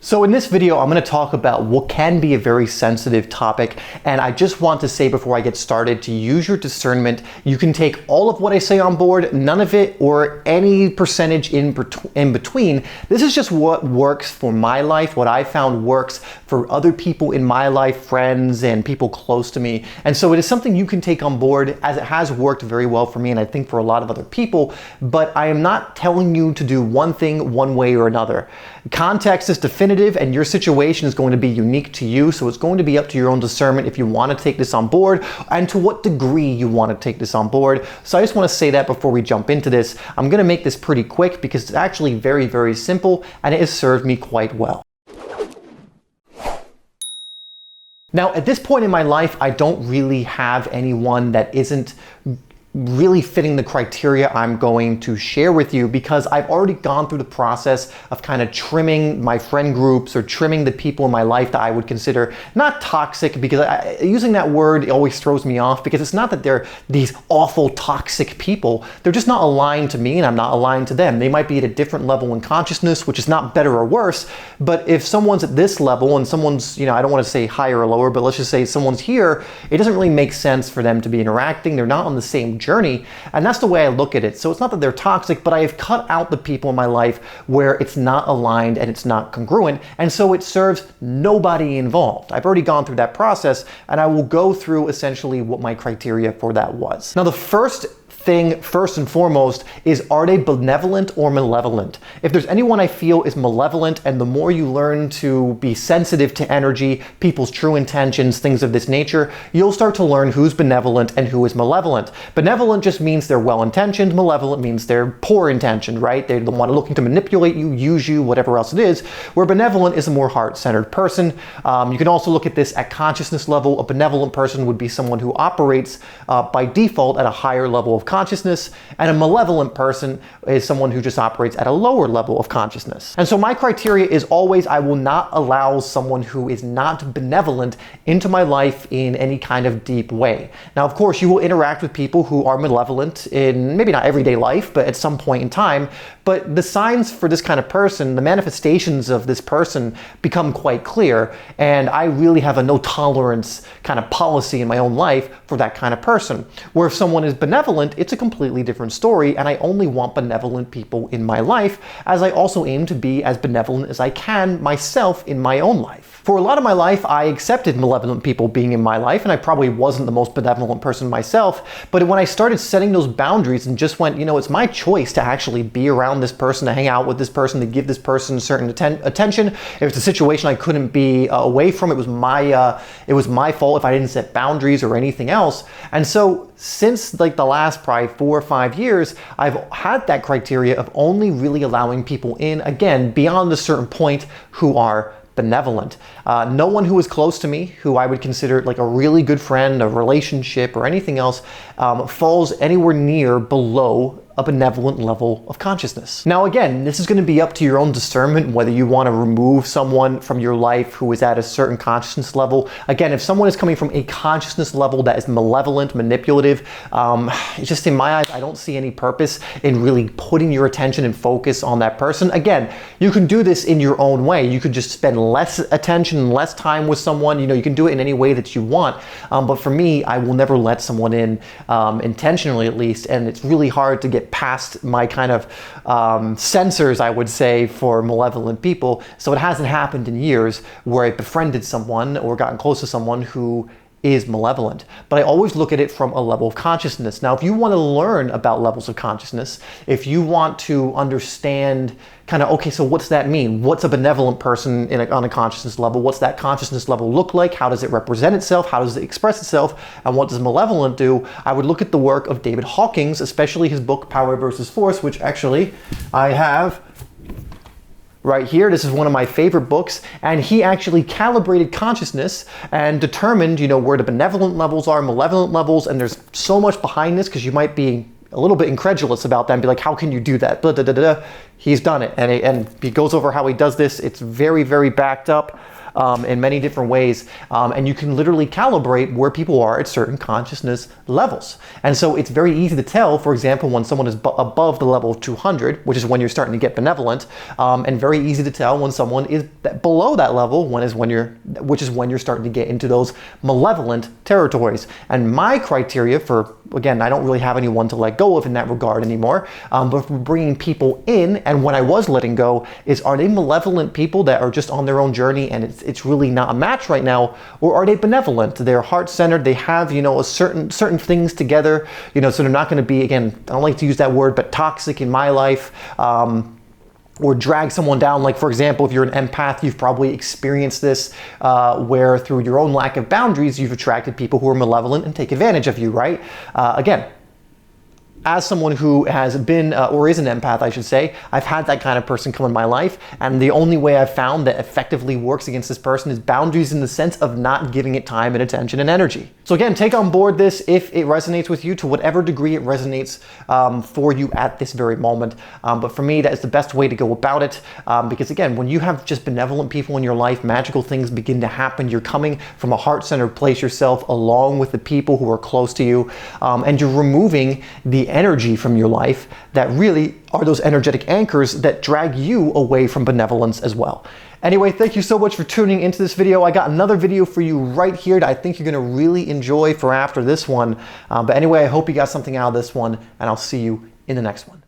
So in this video, I'm going to talk about what can be a very sensitive topic, and I just want to say before I get started to use your discernment. You can take all of what I say on board, none of it, or any percentage in between. This is just what works for my life, what I found works for other people in my life, friends and people close to me. And so it is something you can take on board, as it has worked very well for me and I think for a lot of other people, but I am not telling you to do one thing one way or another. Context is definitive and your situation is going to be unique to you, so it's going to be up to your own discernment if you want to take this on board and to what degree you want to take this on board. So I just want to say that before we jump into this. I'm going to make this pretty quick because it's actually very, very simple and it has served me quite well. Now, at this point in my life, I don't really have anyone that isn't really fitting the criteria I'm going to share with you, because I've already gone through the process of kind of trimming my friend groups or trimming the people in my life that I would consider not toxic, because using that word always throws me off, because it's not that they're these awful toxic people. They're just not aligned to me and I'm not aligned to them. They might be at a different level in consciousness, which is not better or worse, but if someone's at this level and someone's, I don't want to say higher or lower, but let's just say someone's here, it doesn't really make sense for them to be interacting. They're not on the same journey, and that's the way I look at it. So it's not that they're toxic, but I have cut out the people in my life where it's not aligned and it's not congruent, and so it serves nobody involved. I've already gone through that process, and I will go through essentially what my criteria for that was. Now, the first thing, first and foremost, is, are they benevolent or malevolent? If there's anyone I feel is malevolent, and the more you learn to be sensitive to energy, people's true intentions, things of this nature, you'll start to learn who's benevolent and who is malevolent. Benevolent just means they're well-intentioned. Malevolent means they're poor-intentioned, right? They're the one looking to manipulate you, use you, whatever else it is, where benevolent is a more heart-centered person. You can also look at this at consciousness level. A benevolent person would be someone who operates by default at a higher level of consciousness, and a malevolent person is someone who just operates at a lower level of consciousness. And so my criteria is always, I will not allow someone who is not benevolent into my life in any kind of deep way. Now, of course, you will interact with people who are malevolent in maybe not everyday life, but at some point in time. But the signs for this kind of person, the manifestations of this person, become quite clear, and I really have a no tolerance kind of policy in my own life for that kind of person. Where if someone is benevolent, it's a completely different story, and I only want benevolent people in my life, as I also aim to be as benevolent as I can myself in my own life. For a lot of my life, I accepted malevolent people being in my life, and I probably wasn't the most benevolent person myself, but when I started setting those boundaries and just went, it's my choice to actually be around this person, to hang out with this person, to give this person certain attention. If it's a situation I couldn't be away from, it was my fault if I didn't set boundaries or anything else. And so since the last probably 4 or 5 years, I've had that criteria of only really allowing people in, again, beyond a certain point, who are benevolent. No one who is close to me, who I would consider like a really good friend, a relationship, or anything else, falls anywhere near below a benevolent level of consciousness. Now, again, this is going to be up to your own discernment whether you want to remove someone from your life who is at a certain consciousness level. Again, if someone is coming from a consciousness level that is malevolent, manipulative, it's just, in my eyes, I don't see any purpose in really putting your attention and focus on that person. Again, you can do this in your own way. You could just spend less attention, less time with someone. You can do it in any way that you want. But for me, I will never let someone in, intentionally at least, and it's really hard to get past my kind of sensors, I would say, for malevolent people. So it hasn't happened in years where I befriended someone or gotten close to someone who is malevolent. But I always look at it from a level of consciousness. Now, if you want to learn about levels of consciousness, if you want to understand kind of, okay, so what's that mean? What's a benevolent person on a consciousness level? What's that consciousness level look like? How does it represent itself? How does it express itself? And what does malevolent do? I would look at the work of David Hawkins, especially his book, Power versus Force, which actually I have right here. This is one of my favorite books, and he actually calibrated consciousness and determined, where the benevolent levels are, malevolent levels, and there's so much behind this, because you might be a little bit incredulous about that and be like, how can you do that? Blah, blah, blah, blah. He's done it, and he goes over how he does this. It's very, very backed up. in many different ways, and you can literally calibrate where people are at certain consciousness levels. And so it's very easy to tell, for example, when someone is above the level of 200, which is when you're starting to get benevolent, and very easy to tell when someone is below that level, which is when you're starting to get into those malevolent territories. And my criteria for, again, I don't really have anyone to let go of in that regard anymore, but for bringing people in, and when I was letting go, is are they malevolent people that are just on their own journey and it's really not a match right now, or are they benevolent? They're heart-centered, they have, a certain things together, so they're not going to be, again, I don't like to use that word, but toxic in my life, or drag someone down. Like, for example, if you're an empath, you've probably experienced this, where through your own lack of boundaries, you've attracted people who are malevolent and take advantage of you, right? Again, as someone who has been, or is an empath, I should say, I've had that kind of person come in my life, and the only way I've found that effectively works against this person is boundaries, in the sense of not giving it time and attention and energy. So again, take on board this if it resonates with you, to whatever degree it resonates for you at this very moment. But for me, that is the best way to go about it, because again, when you have just benevolent people in your life, magical things begin to happen. You're coming from a heart-centered place yourself, along with the people who are close to you, and you're removing the energy from your life that really are those energetic anchors that drag you away from benevolence as well. Anyway, thank you so much for tuning into this video. I got another video for you right here that I think you're going to really enjoy for after this one. But anyway, I hope you got something out of this one, and I'll see you in the next one.